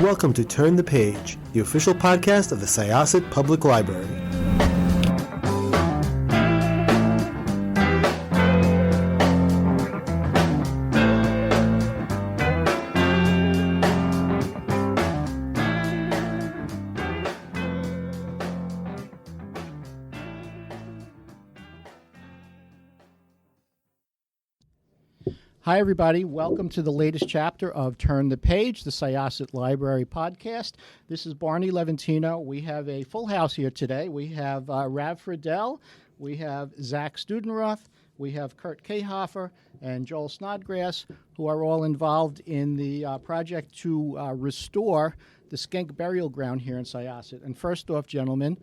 welcome to Turn the Page, the official podcast of the Syosset Public Library. Hi, everybody. Welcome to the latest chapter of Turn the Page, the Syosset Library podcast. This is Barney Leventino. We have a full house here today. We have Rav Friedel, we have Zach Studenroth, we have Kurt Kahofer, and Joel Snodgrass, who are all involved in the project to restore the Schenck burial ground here in Syosset. And first off, gentlemen,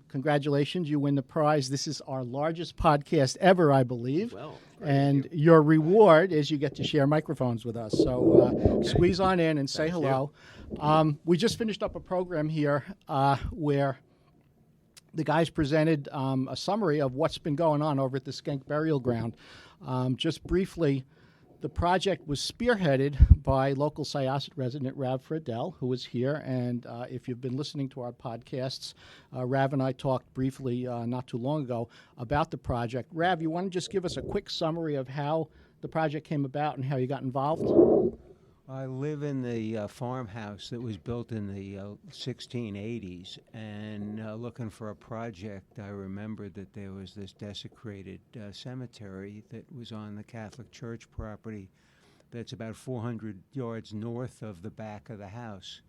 congratulations, you win the prize. This is our largest podcast ever, I believe. Well, and your reward is you get to share microphones with us. So squeeze on in and say hello. We just finished up a program here where the guys presented a summary of what's been going on over at the Schenck burial ground. Just briefly, the project was spearheaded by local Syosset resident Rav Friedel, who was here. And if you've been listening to our podcasts, Rav and I talked briefly not too long ago about the project. Rav, you want to just give us a quick summary of how the project came about and how you got involved? I live in the farmhouse that was built in the 1680s, and looking for a project, I remembered that there was this desecrated cemetery that was on the Catholic Church property that's about 400 yards north of the back of the house,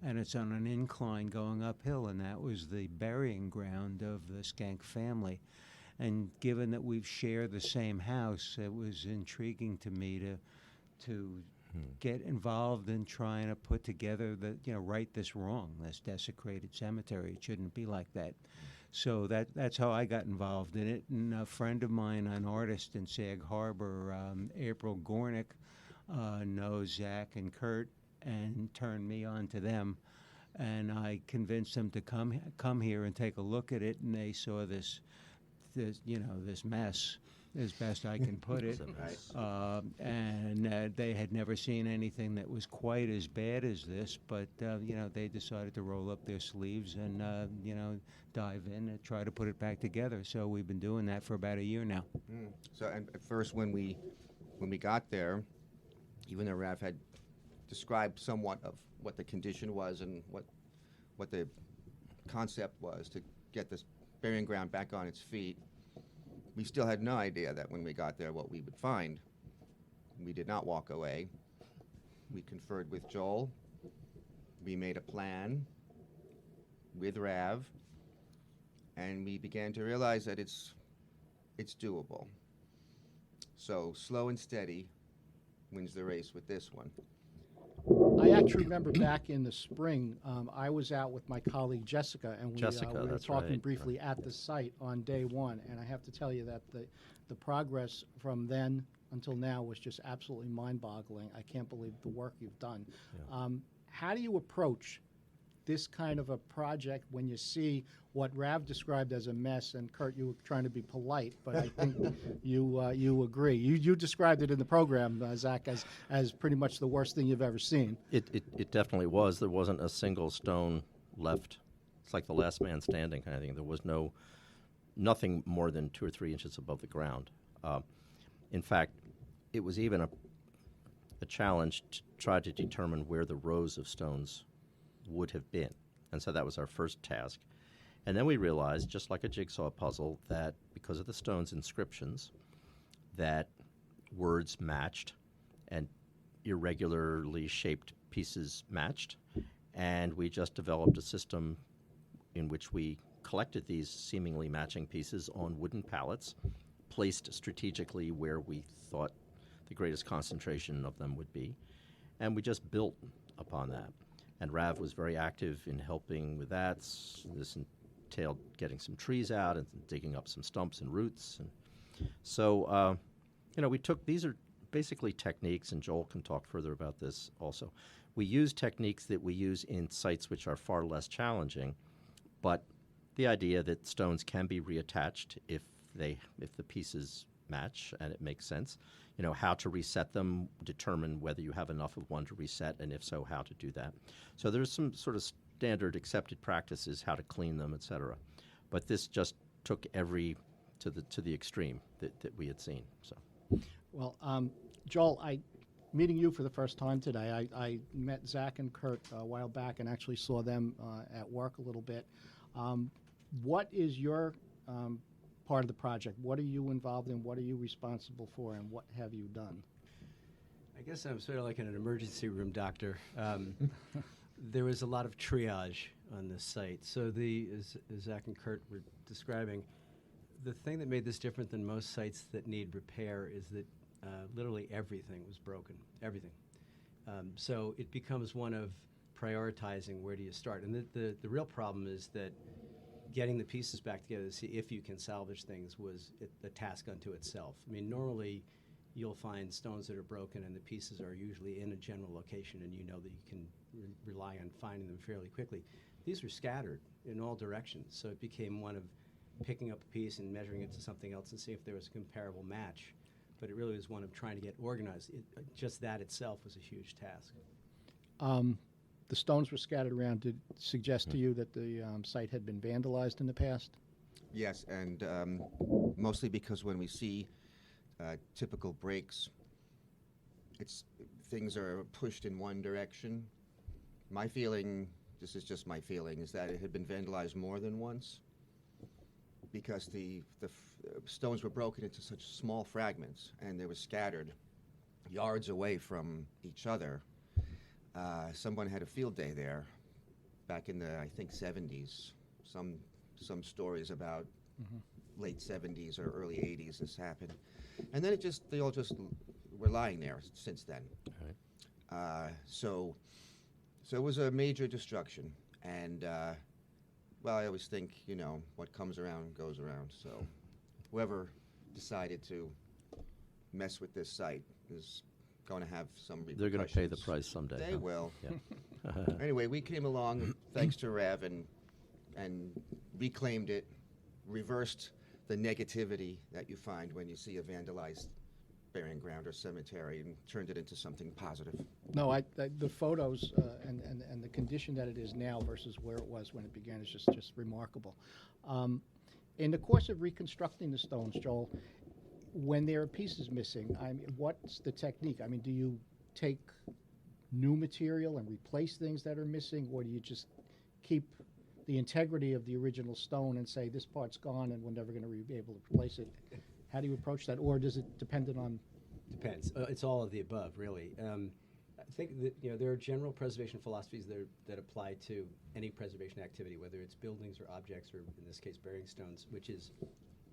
and it's on an incline going uphill, and that was the burying ground of the Schenck family. And given that we've shared the same house, it was intriguing to me to get involved in trying to put together right this wrong, this desecrated cemetery. It shouldn't be like that. So that's how I got involved in it. And a friend of mine, an artist in Sag Harbor, April Gornick, knows Zach and Kurt and turned me on to them. And I convinced them to come here and take a look at it. And they saw this mess, as best I can put it. And they had never seen anything that was quite as bad as this, but they decided to roll up their sleeves and dive in and try to put it back together. So we've been doing that for about a year now. So and at first, when we got there, even though Rav had described somewhat of what the condition was and what the concept was to get this burying ground back on its feet, we still had no idea that when we got there what we would find. We did not walk away. We conferred with Joel. We made a plan with Rav, and we began to realize that it's doable. So slow and steady wins the race with this one. I actually remember back in the spring, I was out with my colleague Jessica, and we were talking briefly at the site on day one. And I have to tell you that the progress from then until now was just absolutely mind-boggling. I can't believe the work you've done. Yeah. How do you approach this kind of a project when you see what Rav described as a mess? And Kurt, you were trying to be polite, but I think you agree. You described it in the program, Zach, as pretty much the worst thing you've ever seen. It definitely was. There wasn't a single stone left. It's like the last man standing kind of thing. There was nothing more than 2 or 3 inches above the ground. In fact, it was even a challenge to try to determine where the rows of stones would have been. And so that was our first task. And then we realized, just like a jigsaw puzzle, that because of the stone's inscriptions, that words matched and irregularly shaped pieces matched. And we just developed a system in which we collected these seemingly matching pieces on wooden pallets, placed strategically where we thought the greatest concentration of them would be. And we just built upon that. And Rav was very active in helping with that. This entailed getting some trees out and digging up some stumps and roots. And so, we took, these are basically techniques, and Joel can talk further about this also. We use techniques that we use in sites which are far less challenging, but the idea that stones can be reattached if the pieces match, and it makes sense. You know, how to reset them, determine whether you have enough of one to reset, and if so, how to do that. So there's some sort of standard accepted practices, how to clean them, et cetera. But this just took every to the extreme that we had seen. So, Well, Joel, meeting you for the first time today, I met Zach and Kurt a while back and actually saw them at work a little bit. What is your part of the project? What are you involved in? What are you responsible for? And what have you done? I guess I'm sort of like an emergency room doctor. There was a lot of triage on this site. So as Zach and Kurt were describing, the thing that made this different than most sites that need repair is that literally everything was broken, everything. So it becomes one of prioritizing where do you start. And the real problem is that getting the pieces back together to see if you can salvage things was a task unto itself. I mean, normally you'll find stones that are broken and the pieces are usually in a general location and you know that you can rely on finding them fairly quickly. These were scattered in all directions, so it became one of picking up a piece and measuring it to something else and see if there was a comparable match. But it really was one of trying to get organized. Just that itself was a huge task. The stones were scattered around. Did it suggest to you that the site had been vandalized in the past? Yes, and mostly because when we see typical breaks, things are pushed in one direction. My feeling, this is just my feeling, is that it had been vandalized more than once because the stones were broken into such small fragments and they were scattered yards away from each other. Someone had a field day there back in the, I think, 70s. Some stories about late 70s or early 80s this happened. And then they all just were lying there since then. right. So it was a major destruction. And, well, I always think, you know, what comes around goes around. So whoever decided to mess with this site is going to have some repercussions. They're going to pay the price someday. They huh? will. Yeah. Anyway, we came along, thanks to Rev, and reclaimed it, reversed the negativity that you find when you see a vandalized burying ground or cemetery, and turned it into something positive. No, the photos and the condition that it is now versus where it was when it began is just remarkable. In the course of reconstructing the stones, Joel, when there are pieces missing, what's the technique? I mean, do you take new material and replace things that are missing, or do you just keep the integrity of the original stone and say this part's gone and we're never going to be able to replace it? How do you approach that, or does it depend on? Depends. It's all of the above, really. I think that there are general preservation philosophies that apply to any preservation activity, whether it's buildings or objects, or in this case, burying stones, which is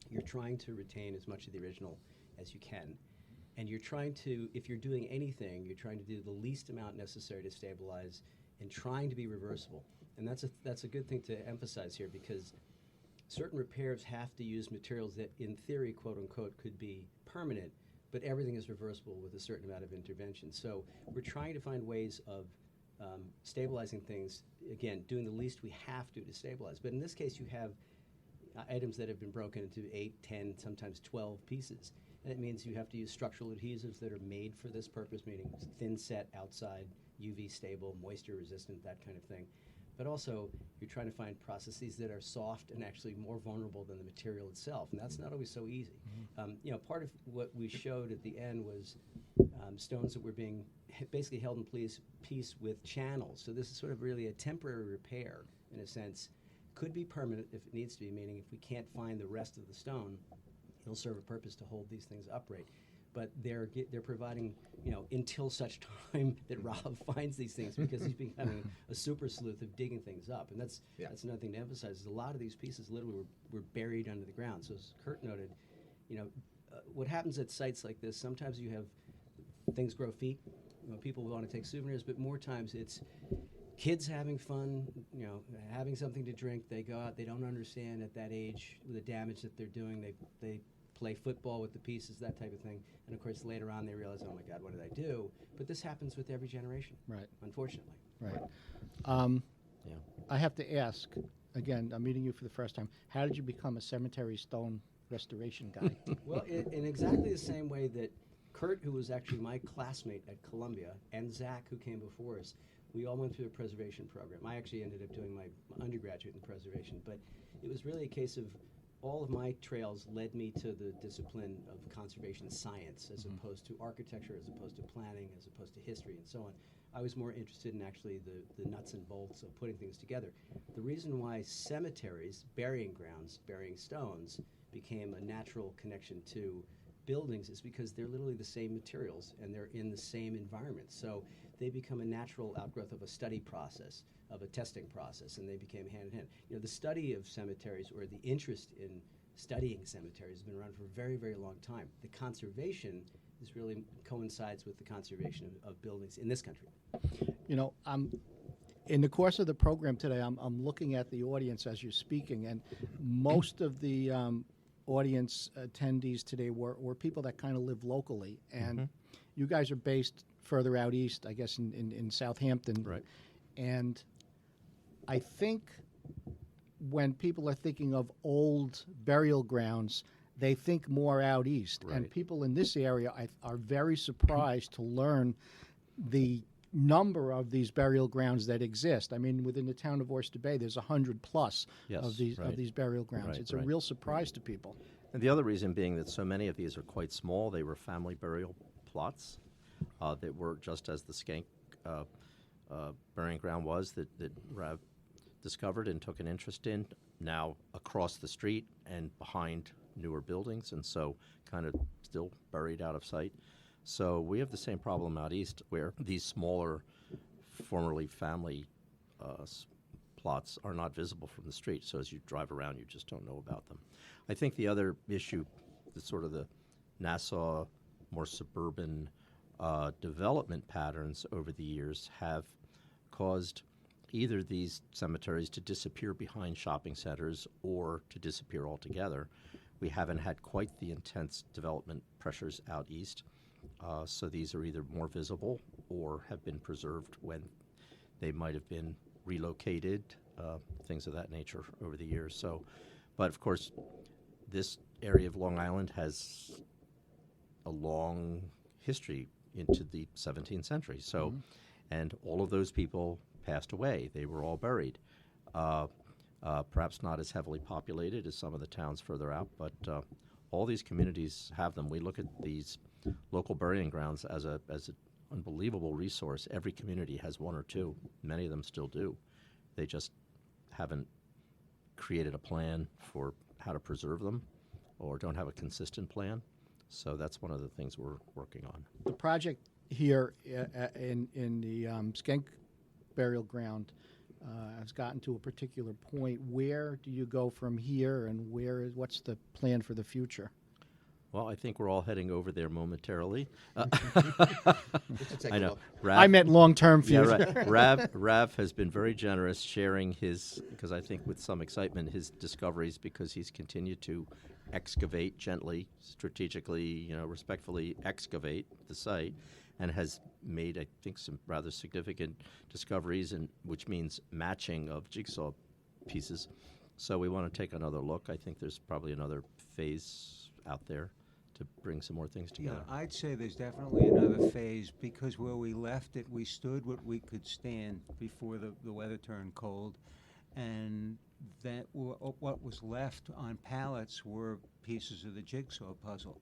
you're trying to retain as much of the original as you can. And you're trying to, if you're doing anything, you're trying to do the least amount necessary to stabilize and trying to be reversible. And that's a good thing to emphasize here, because certain repairs have to use materials that, in theory, quote unquote, could be permanent, but everything is reversible with a certain amount of intervention. So we're trying to find ways of stabilizing things, again, doing the least we have to stabilize. But in this case, you have items that have been broken into 8, 10, sometimes 12 pieces. And it means you have to use structural adhesives that are made for this purpose, meaning thin set outside, UV stable, moisture resistant, that kind of thing. But also, you're trying to find processes that are soft and actually more vulnerable than the material itself, and that's not always so easy. Part of what we showed at the end was stones that were being basically held in peace with channels. So this is sort of really a temporary repair, in a sense. Could be permanent if it needs to be, meaning if we can't find the rest of the stone, it'll serve a purpose to hold these things upright. But they're providing, until such time that Rob finds these things, because he's becoming a super sleuth of digging things up. And that's another thing to emphasize, is a lot of these pieces literally were buried under the ground. So as Kurt noted, what happens at sites like this, sometimes you have things grow feet. People want to take souvenirs, but more times it's kids having fun, having something to drink. They go out, they don't understand at that age the damage that they're doing. They play football with the pieces, that type of thing. And of course, later on, they realize, oh my God, what did I do? But this happens with every generation, Right. unfortunately. Right. Yeah. I have to ask, again, I'm meeting you for the first time, how did you become a cemetery stone restoration guy. Well, in exactly the same way that Kurt, who was actually my classmate at Columbia, and Zach, who came before us, we all went through a preservation program. I actually ended up doing my undergraduate in preservation, but it was really a case of all of my trails led me to the discipline of conservation science as opposed to architecture, as opposed to planning, as opposed to history, and so on. I was more interested in actually the nuts and bolts of putting things together. The reason why cemeteries, burying grounds, burying stones, became a natural connection to buildings is because they're literally the same materials and they're in the same environment. So they become a natural outgrowth of a study process, of a testing process, and they became hand in hand. You know, the study of cemeteries, or the interest in studying cemeteries, has been around for a very, very long time. The conservation is really coincides with the conservation of buildings in this country. You know, in the course of the program today, I'm looking at the audience as you're speaking, and most of the audience attendees today were people that kind of live locally, and you guys are based further out east, I guess, in Southampton. Right. And I think when people are thinking of old burial grounds, they think more out east. Right. And people in this area are very surprised to learn the number of these burial grounds that exist. I mean, within the town of Oyster Bay, there's 100 plus Yes, of these right. burial grounds. Right, It's a right. real surprise to people. And the other reason being that so many of these are quite small. They were family burial plots that were just as the Schenck burying ground was that Rav discovered and took an interest in, now across the street and behind newer buildings, and so kind of still buried out of sight. So we have the same problem out east, where these smaller, formerly family plots are not visible from the street. So as you drive around, you just don't know about them. I think the other issue, the sort of the Nassau, more suburban development patterns over the years have caused either these cemeteries to disappear behind shopping centers or to disappear altogether. We haven't had quite the intense development pressures out east. So these are either more visible or have been preserved when they might have been relocated, things of that nature over the years. So, but of course, this area of Long Island has a long history into the 17th century. So, and all of those people passed away. They were all buried. Perhaps not as heavily populated as some of the towns further out, but all these communities have them. We look at these local burying grounds as an unbelievable resource. Every community has one or two. Many of them still do. They just haven't created a plan for how to preserve them or don't have a consistent plan. So that's one of the things we're working on. The project here in the Schenck burial ground has gotten to a particular point. Where do you go from here, and what's the plan for the future? Well, I think we're all heading over there momentarily. Just to take I a know. look. I meant long-term future. Yeah, right. Rav has been very generous sharing his, because I think with some excitement, his discoveries, because he's continued to excavate gently, strategically, respectfully excavate the site, and has made, I think, some rather significant discoveries, which means matching of jigsaw pieces. So we want to take another look. I think there's probably another phase out there to bring some more things together. Yeah, I'd say there's definitely another phase, because where we left it, we stood what we could stand before the weather turned cold, and that what was left on pallets were pieces of the jigsaw puzzle.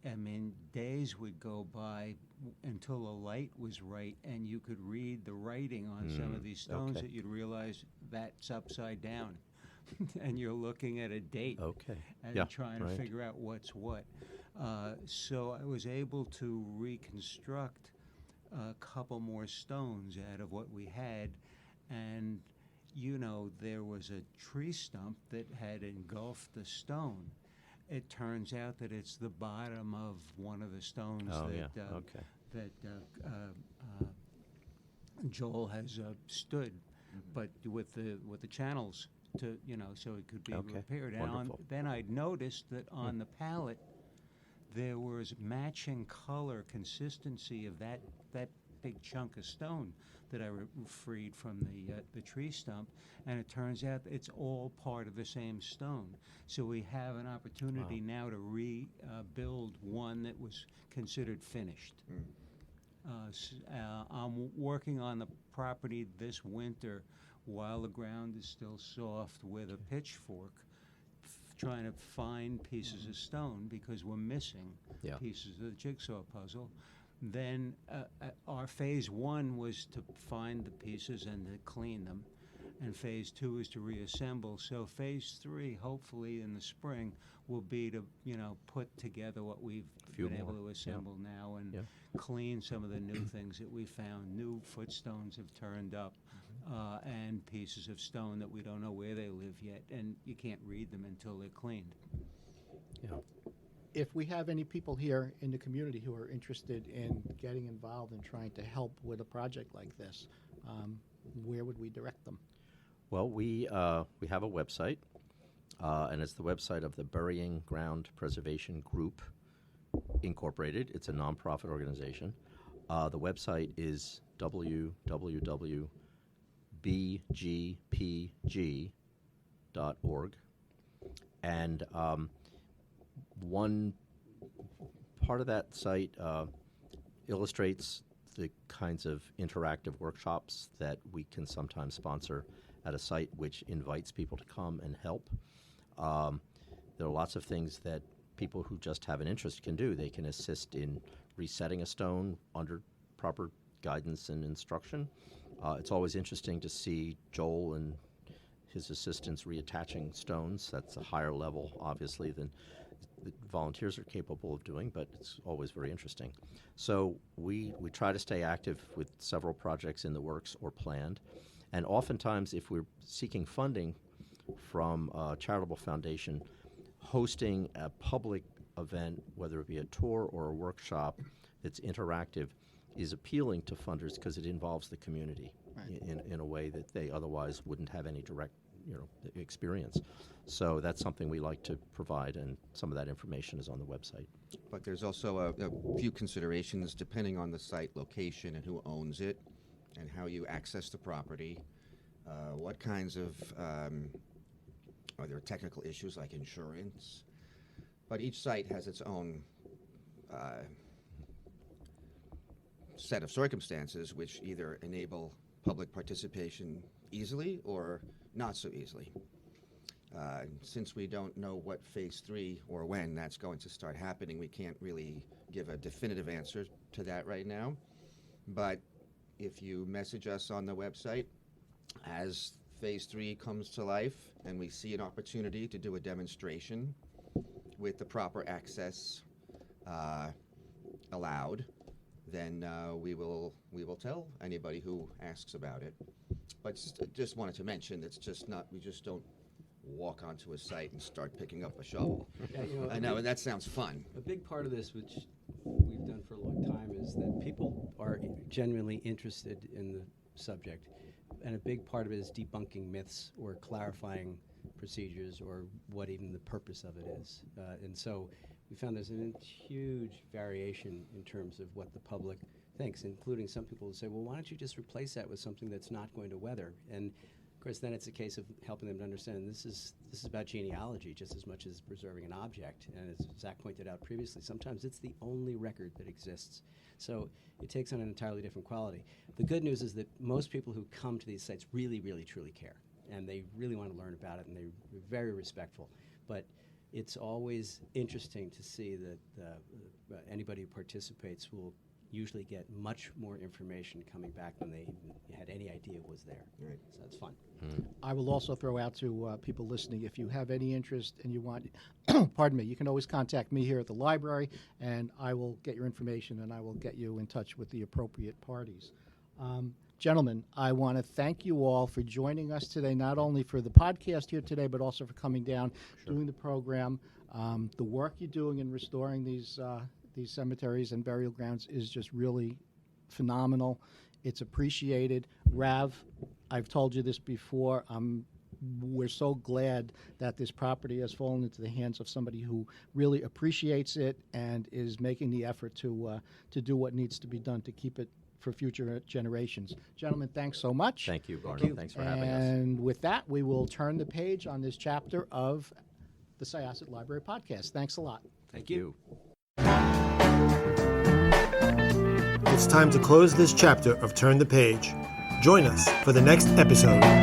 I mean, days would go by until the light was right, and you could read the writing on some of these stones that you'd realize that's upside down. And you're looking at a date and trying to figure out what's what. So I was able to reconstruct a couple more stones out of what we had, and there was a tree stump that had engulfed the stone. It turns out that it's the bottom of one of the stones that Joel has stood, but with the channels to so it could be repaired. And then I'd noticed that on the pallet there was matching color consistency of that big chunk of stone that I freed from the tree stump, and it turns out it's all part of the same stone. So we have an opportunity now to rebuild one that was considered finished. I'm working on the property this winter while the ground is still soft with a pitchfork, trying to find pieces of stone because we're missing pieces of the jigsaw puzzle. Then our phase 1 was to find the pieces and to clean them, and phase 2 is to reassemble. So phase 3, hopefully in the spring, will be to put together what we've been able to assemble now and clean some of the new things that we found. New footstones have turned up, and pieces of stone that we don't know where they live yet, and you can't read them until they're cleaned. Yeah. If we have any people here in the community who are interested in getting involved and trying to help with a project like this, where would we direct them? Well, we have a website, and it's the website of the Burying Ground Preservation Group Incorporated. It's a nonprofit organization. The website is www.bgpg.org, and one part of that site illustrates the kinds of interactive workshops that we can sometimes sponsor at a site which invites people to come and help. There are lots of things that people who just have an interest can do. They can assist in resetting a stone under proper guidance and instruction. It's always interesting to see Joel and his assistants reattaching stones. That's a higher level, obviously, than the volunteers are capable of doing, but it's always very interesting. So we try to stay active with several projects in the works or planned. And oftentimes, if we're seeking funding from a charitable foundation, hosting a public event, whether it be a tour or a workshop that's interactive, is appealing to funders because it involves the community in a way that they otherwise wouldn't have any direct experience. So that's something we like to provide, and some of that information is on the website. But there's also a few considerations depending on the site location and who owns it and how you access the property. What kinds of, are there technical issues like insurance? But each site has its own set of circumstances which either enable public participation easily or not so easily. Since we don't know what phase 3 or when that's going to start happening, we can't really give a definitive answer to that right now. But if you message us on the website as phase 3 comes to life and we see an opportunity to do a demonstration with the proper access allowed, then we will tell anybody who asks about it. But just wanted to mention, it's just not, we just don't walk onto a site and start picking up a shovel. Yeah, I know, and that sounds fun. A big part of this, which we've done for a long time, is that people are genuinely interested in the subject. And a big part of it is debunking myths or clarifying procedures or what even the purpose of it is. And so we found there's a huge variation in terms of what the public thinks, including some people who say, well, why don't you just replace that with something that's not going to weather? And of course, then it's a case of helping them to understand this is about genealogy just as much as preserving an object. And as Zach pointed out previously, sometimes it's the only record that exists. So it takes on an entirely different quality. The good news is that most people who come to these sites really, really, truly care. And they really want to learn about it, and they're very respectful. But it's always interesting to see that anybody who participates will usually get much more information coming back than they had any idea was there. Right. So that's fun. I will also throw out to people listening, if you have any interest and you want, pardon me, you can always contact me here at the library, and I will get your information and I will get you in touch with the appropriate parties. Gentlemen, I want to thank you all for joining us today, not only for the podcast here today, but also for coming down, doing the program. The work you're doing in restoring these cemeteries and burial grounds is just really phenomenal. It's appreciated. Rav, I've told you this before. We're so glad that this property has fallen into the hands of somebody who really appreciates it and is making the effort to do what needs to be done to keep it for future generations. Gentlemen, thanks so much. Thank you, Barney. Thanks for having us. And with that, we will turn the page on this chapter of the Syosset Library Podcast. Thanks a lot. Thank you. It's time to close this chapter of Turn the Page. Join us for the next episode.